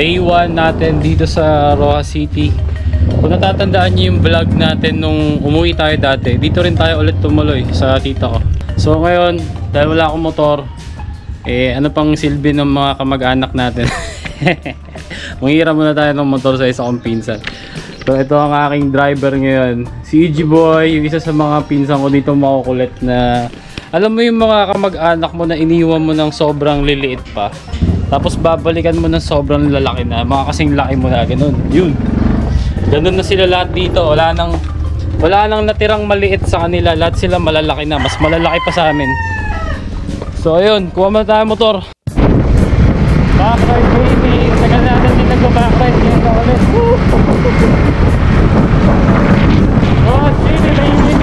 Day 1 natin dito sa Roxas City. Kung natatandaan nyo yung vlog natin nung umuwi tayo dati, dito rin tayo ulit tumuloy sa tita ko. So ngayon, dahil wala akong motor, ano pang silbi ng mga kamag-anak natin. Manghira muna tayo ng motor sa isa kong pinsan. So ito ang aking driver ngayon, si EG Boy, yung isa sa mga pinsan ko dito makukulit na alam mo yung mga kamag-anak mo na iniwan mo ng sobrang liliit pa, tapos babalikan mo ng sobrang lalaki na, mga kasing laki mo na, ganun. Yun, ganun na sila lahat dito. Wala nang natirang maliit sa kanila, lahat sila malalaki na, mas malalaki pa sa amin. So ayun, kuha mo tayo motor. Backride baby, tagal natin din nagpa-backride ngayon na ulit. Oh, city baby.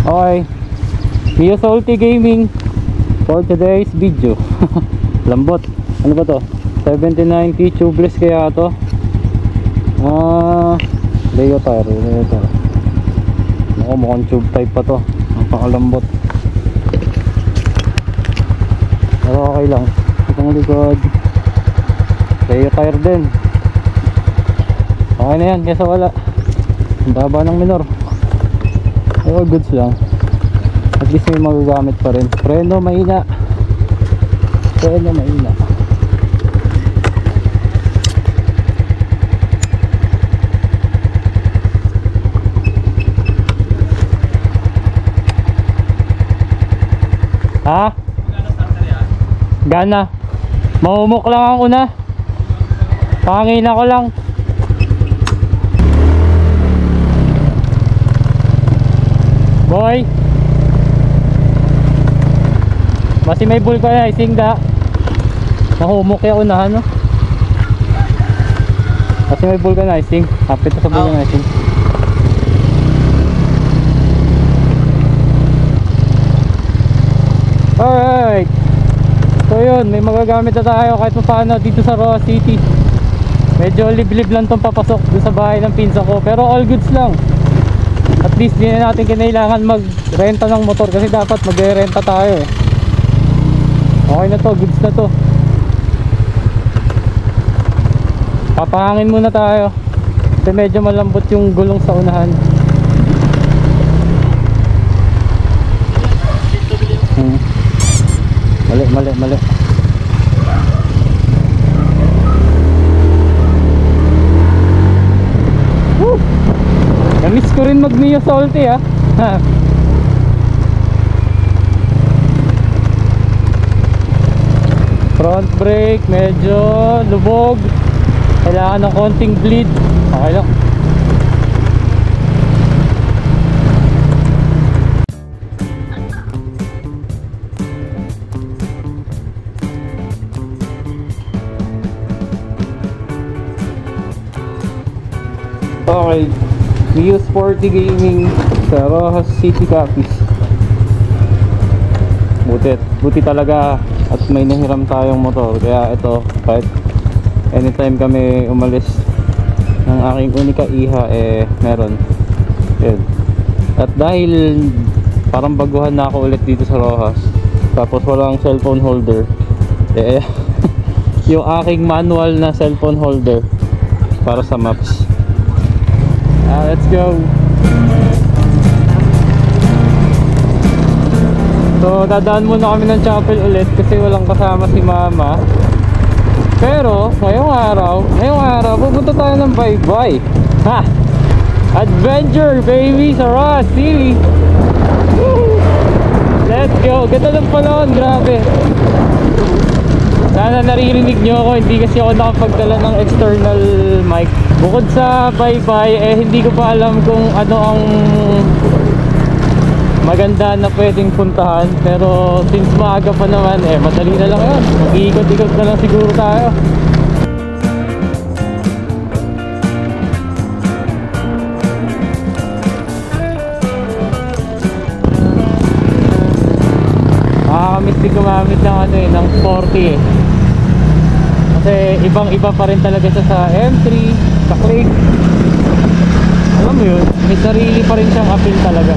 Okay, Mio Salty Gaming for today's video. Lambot, ano ba to? 79T tubeless kaya to? Leo tire. Mukhang tube type pa to. Napakalambot. Pero okay lang. Itong likod Leo tire din. Okay na yan, kesa wala. Ang baba ng minor. All goods lang. At least may magagamit pa rin. Preno mahina. Preno mahina. Ha? Gana. Mahumok lang ang una. Pangina ko lang. Boy, basi may vulcanizing da. Nahumok yung unahan, no? Basi may vulcanizing. Kapit sa vulcanizing. Alright, so yun, may magagamit na tayo kahit paano dito sa Roxas City. Medyo liblib lang tong papasok doon sa bahay ng pinsa ko, pero all goods lang. At least di na natin kinailangan magrenta ng motor kasi dapat magre-renta tayo eh. Okay na to, goods na to. Papahangin muna tayo kasi medyo malambot yung gulong sa unahan. Mali. Woo! Namiss ko rin mag-Mio Salty ha. Front brake medyo lubog, kailangan ng konting bleed. Okay lang. Okay, Mio Sporty Gaming sa Roxas City Capiz. Buti talaga at may nahiram tayong motor, kaya ito kahit anytime kami umalis ng aking unika iha meron. Yun. At dahil parang baguhan na ako ulit dito sa Roxas, tapos walang cellphone holder, yung aking manual na cellphone holder para sa maps. Let's go. So dadaan muna kami ng chapel ulit kasi walang kasama si mama. Pero ngayong araw pupunta tayo ng bye-bye. Ha! Adventure baby sa Roxas City. Let's go. Ganda ng panahon, grabe. Sana naririnig nyo ako, hindi kasi ako nakapagdala ng external mic. Bukod sa bye-bye, hindi ko pa alam kung ano ang maganda na pwedeng puntahan. Pero since maaga pa naman, madali na lang yun. Mag-iikot-ikot na lang siguro tayo. Nakakamiss din gumamit ng ng 40 eh. Kasi ibang-iba pa rin talaga siya sa M3, sa Click. Alam mo yun, may sarili pa rin siyang appeal talaga.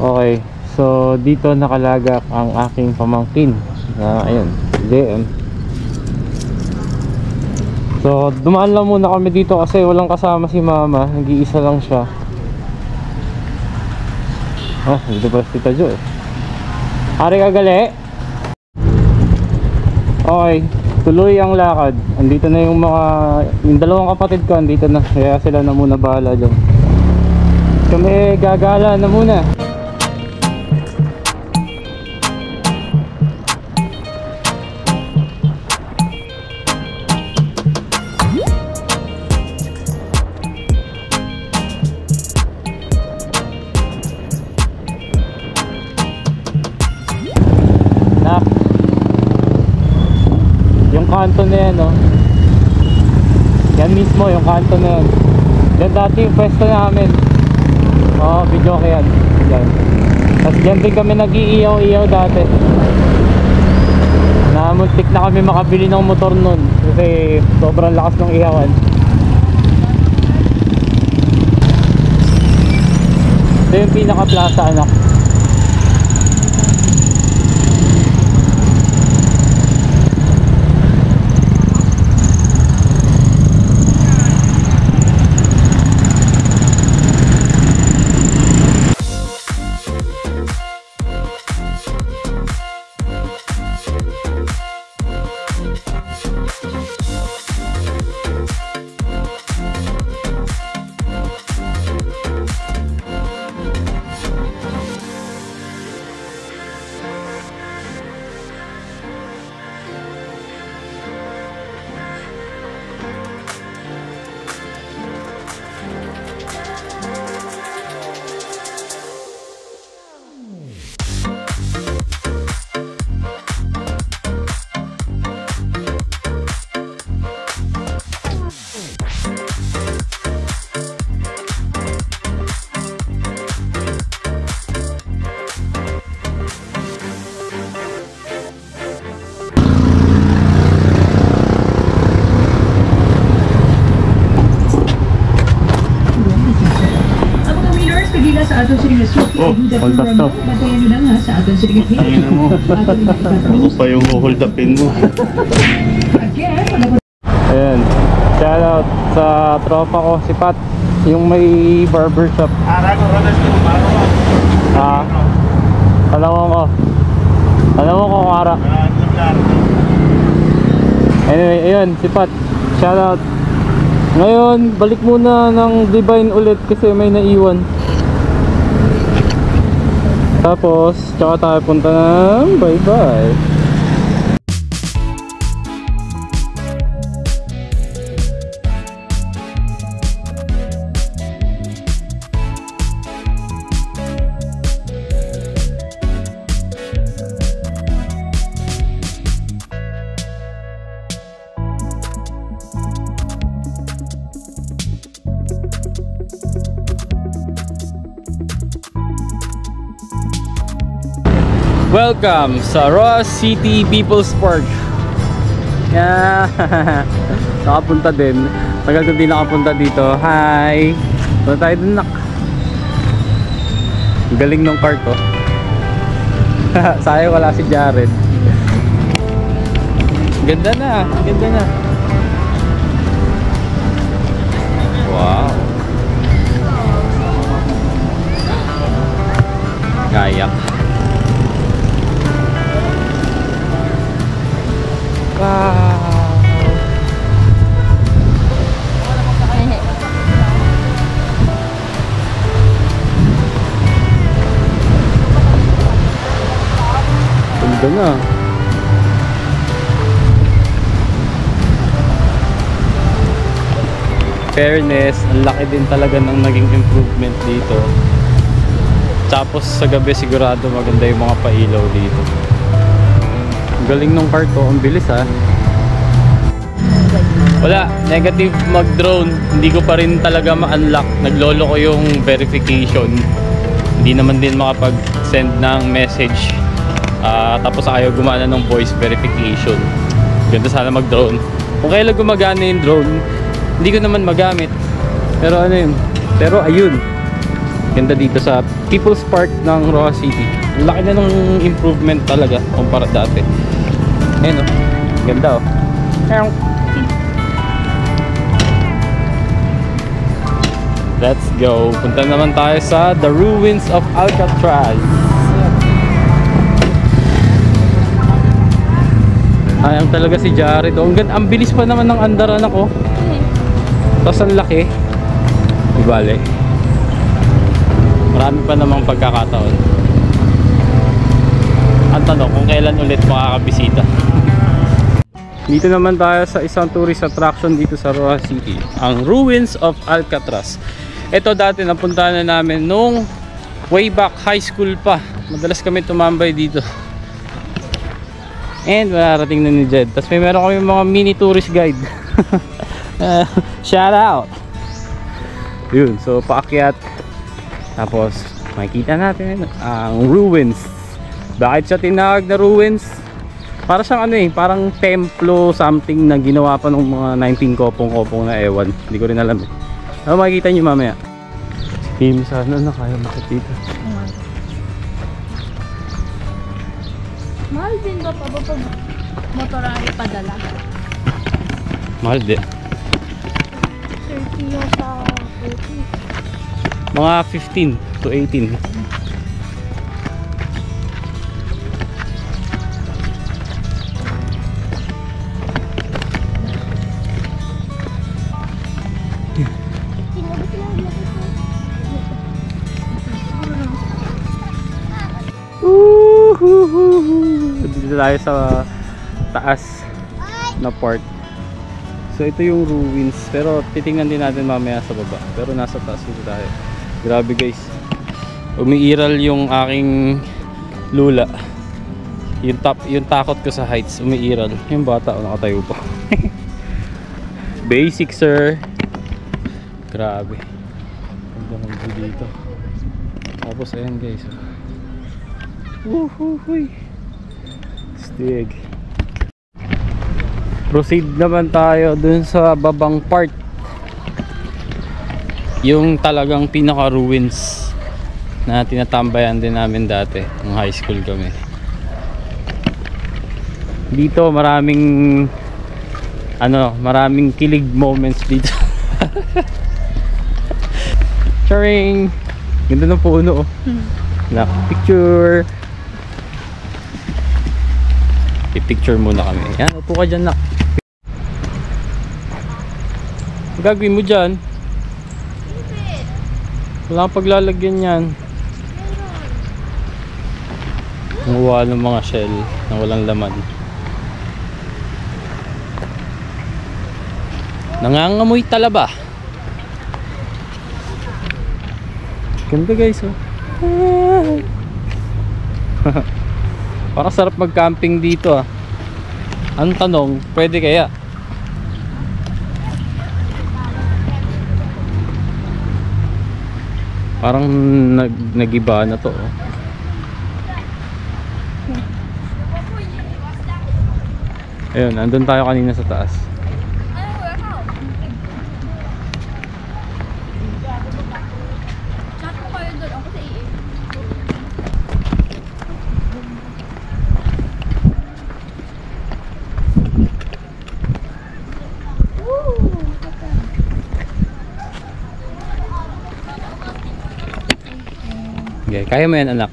Okay, so dito nakalagak ang aking pamangkin na ayun, JM. So dumaan lang muna kami dito kasi walang kasama si mama, nag-iisa lang siya. Dito ba si Tita Jo eh. Ari kagali. Okay, tuloy ang lakad. Andito na yung dalawang kapatid ko, andito na. Kaya sila na muna bahala dyan. Kami gagala na muna. Yung kanto na yan, oh. Yan mismo, yung kanto na yan. Yan dati yung pwesto namin. Video ko yan. Yan. Tapos dyan din kami nag-iiyaw-iyaw dati. Namuntik na kami makabili ng motor nun kasi sobrang lakas ng iyawan. Ito yung pinaka-plaza, anak. Sa aton siring suki hold up to. Batayan nila nga sa aton siring Ayun na mo. Ako pa yung hold upin mo. Ayan, shout out sa tropa ko si Pat, yung may barbershop. Alam ko kung ara. Anyway, ayun si Pat, shout out. Ngayon balik muna ng Divine ulit kasi may naiwan. Tapos, tsaka tayo punta ng bye-bye. Welcome sa Roa City People's Park. Yeah. Nakapunta din. Tagal ko din nakapunta dito. Hi. Punta tayo din, nak. Galing ng car ko. Sayang wala si Jared. Ganda na, ganda na. Wow. Kayak. Wow. Ganda na. Fairness, ang laki din talaga ng naging improvement dito. Tapos sa gabi sigurado maganda yung mga pailaw dito. Ang galing ng car to, ang bilis ha. Wala, negative mag-drone. Hindi ko pa rin talaga ma-unlock. Naglolo ko yung verification. Hindi naman din makapag-send ng message. Tapos ayaw gumana ng voice verification. Ganda sana mag-drone. Kung kailan gumagana yung drone, hindi ko naman magamit. Pero ano yun? Pero ayun. Ganda dito sa People's Park ng Roa City. Ang laki na ng improvement talaga kumpara dati. Ayun o. Ganda o. Let's go. Punta naman tayo sa The Ruins of Alcatraz. Ayan talaga si Jared. Ang bilis pa naman ng andaran ako. Tapos ang laki. Di bale. Marami pa namang pagkakataon. Ang tanong kung kailan ulit makakabisita. Dito naman tayo sa isang tourist attraction dito sa Roa City. Ang Ruins of Alcatraz. Ito dati napuntahan na namin nung way back high school pa. Madalas kami tumambay dito. And mararating na ni Jed. Tapos may meron kami mga mini tourist guide. Shout out. Yun, so paakyat. Tapos makikita natin ang ruins. Bakit siya tinawag na ruins? Para siyang ano parang templo something na ginawa pa ng mga 19 kopong-kopong na ewan. Hindi ko rin alam eh. Ano makikita nyo mamaya? Team sana na kaya makikita. Mahal din ba pa pag motorari padala? Mahal din. 30 yung sa 40. Mga 15 to 18. Dito tayo sa taas na part. So ito yung ruins, pero titingnan din natin mamaya sa baba. Pero nasa taas dito tayo. Grabe guys, umiiral yung aking lula. Yung takot ko sa heights, umiiral. Yung bata nakatayo pa. Basic sir. Grabe. Ganda ng view dito. Tapos ayan guys. Uhuhuy. Stig. Proceed naman tayo dun sa babang part. Yung talagang pinaka ruins na tinatambayan din namin dati nung high school kami. Dito maraming maraming kilig moments dito. Charing! Ganda ng puno oh. Picture. I-picture muna kami. Yan, upo ka dyan nak. Ang gagawin mo dyan? Wala kang paglalagyan yan. Nanguha ng mga shell na walang laman. Nangangamoy talaba. Ganda guys oh. Parang sarap mag-camping dito ah. Ang tanong, pwede kaya? Parang nag-iba na to oh. Ayun, andun tayo kanina sa taas. Okay, kaya mo yan, anak.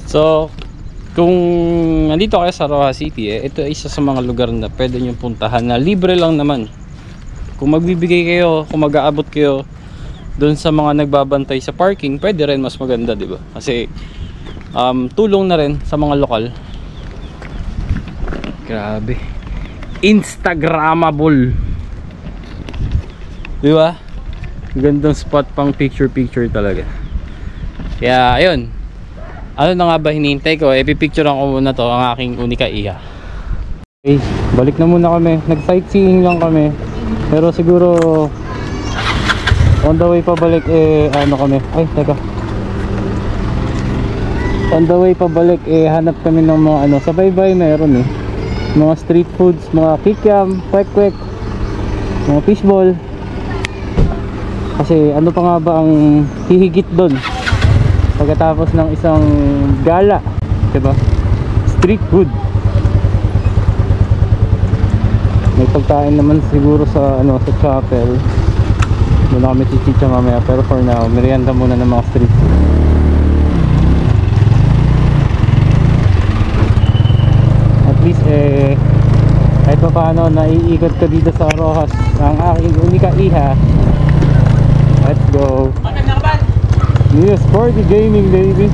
So, kung nandito kayo sa Roxas City, ito ay isa sa mga lugar na pwede nyo puntahan na libre lang naman. Kung magbibigay kayo, kung mag-aabot kayo doon sa mga nagbabantay sa parking, pwede rin, mas maganda, di ba? Kasi tulong na rin sa mga lokal. Grabe, Instagrammable, di ba? Gandang spot pang picture talaga. Kaya ayun, ano na nga ba hinihintay ko? Pipicturean ko muna to, ang aking Unica Iha. Okay, balik na muna kami. Nag-sightseeing lang kami. Pero siguro on the way pabalik ano kami. Ay, teka. On the way pabalik hanap kami ng mga ano, sa Baybay meron mga street foods, mga kikiam, kwek-kwek, mga fishball. Kasi ano pa nga ba ang hihigit doon pagkatapos ng isang gala, diba? Street food. May pagkain naman siguro sa ano, sa chapel. Muna kami chichicha mamaya, pero for now merienda muna ng mga street food. At least kahit pa paano naiikot ka dito sa Roxas, ang aking Unica Iha. Let's go. New sporty gaming, baby.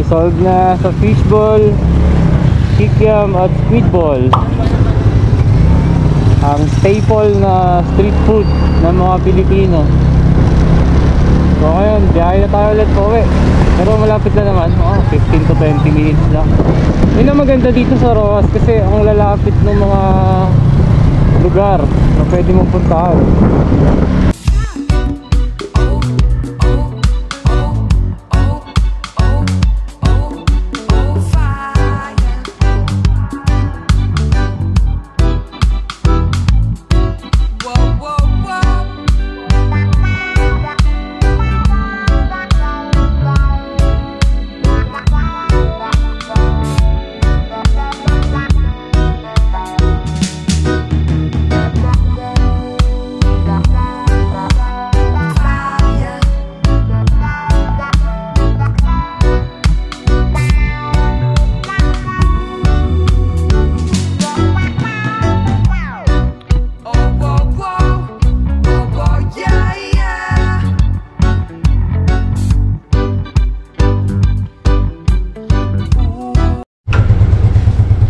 Solve na sa fishball, kikiam at squidball, ang staple na street food ng mga Pilipino. So ngayon, biyahe na tayo ulit po pero malapit na naman, 15 to 20 minutes lang. Yun ang maganda dito sa Roxas, kasi ang lalapit ng mga lugar na pwede mong puntahan.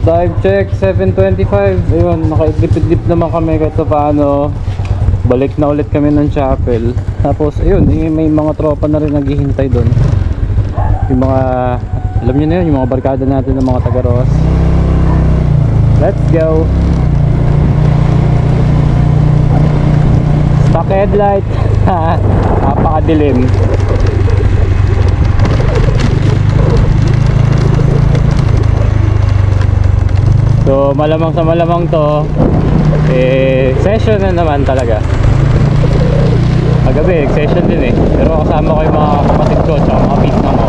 Time check, 7:25. Ayun, nakaidlip-idlip naman kami kahit paano. Balik na ulit kami ng chapel. Tapos ayun, may mga tropa na rin naghihintay doon. Yung mga, alam niyo na yun, yung mga barkada natin ng mga taga-Roxas. Let's go. Stock headlight. Napakadilim. So malamang sa malamang to session na naman talaga. Kagabi session din pero kasama ko yung mga kapatid ko at mga pinsan ko.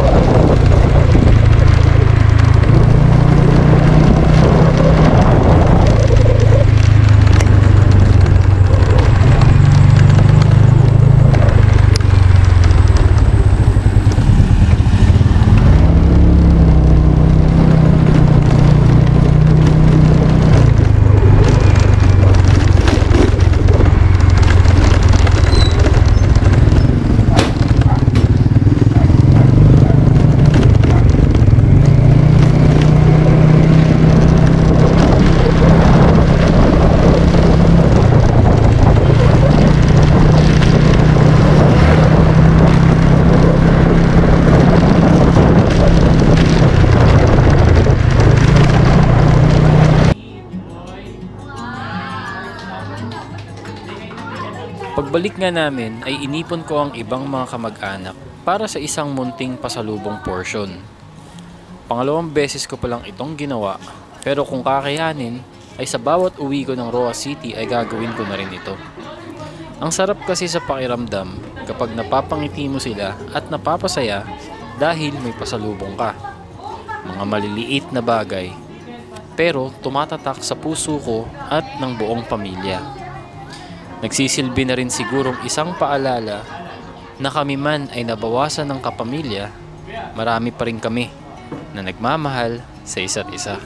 Pagbalik nga namin ay inipon ko ang ibang mga kamag-anak para sa isang munting pasalubong portion. Pangalawang beses ko palang itong ginawa, pero kung kakayanin ay sa bawat uwi ko ng Roa City ay gagawin ko na rin ito. Ang sarap kasi sa pakiramdam kapag napapangiti mo sila at napapasaya dahil may pasalubong ka. Mga maliliit na bagay, pero tumatatak sa puso ko at ng buong pamilya. Nagsisilbi na rin sigurong isang paalala na kami man ay nabawasan ng kapamilya, marami pa rin kami na nagmamahal sa isa't isa.